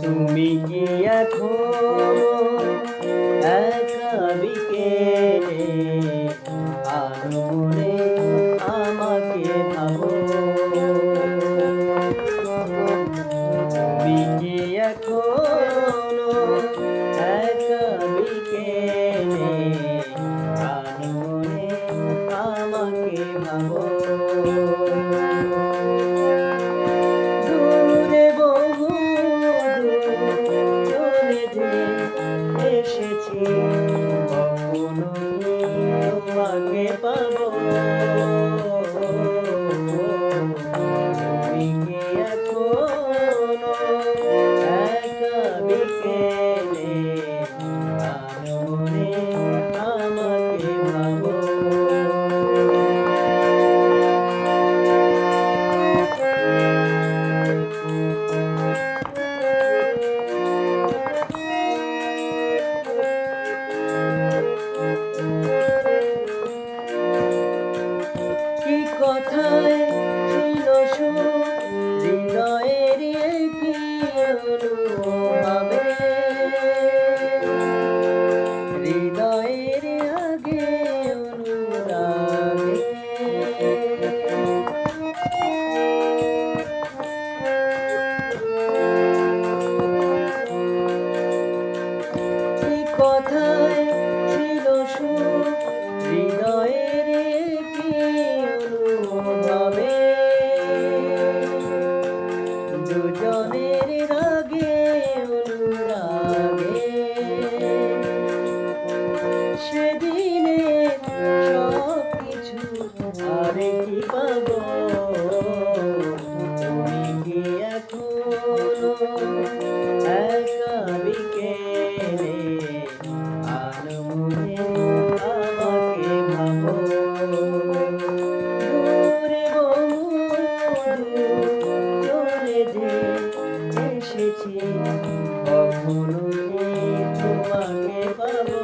তুমি কি এখনো একা বিকেলে আনমনে আমাকে ভাবো? তুমি কি এখনো একা বিকেলে আনমনে আমাকে ভাবো? দূরে বহু চলে যে এসেছি, কখনো কি তোমাকে পাবো? তুমি কি এখনো একা বিকেলে আনমনে আমাকে ভাবো? কি কথায় ছিল সুর হৃদয়ের কি অনুভবে, হৃদয়ের আগে অনুরাগে। কি কথায় ছিল সুর হৃদয়ের কি অনুভবে, দুজনের রাগে অনুরাগে। সেদিনে সব কিছু আর কি পাবো? তুমি কি এখনো একা বিকেলে আনমনে আমাকে ভাবো? দূরে বহু চলে যে এসেছি, কখনো কি তোমাকে পাবো?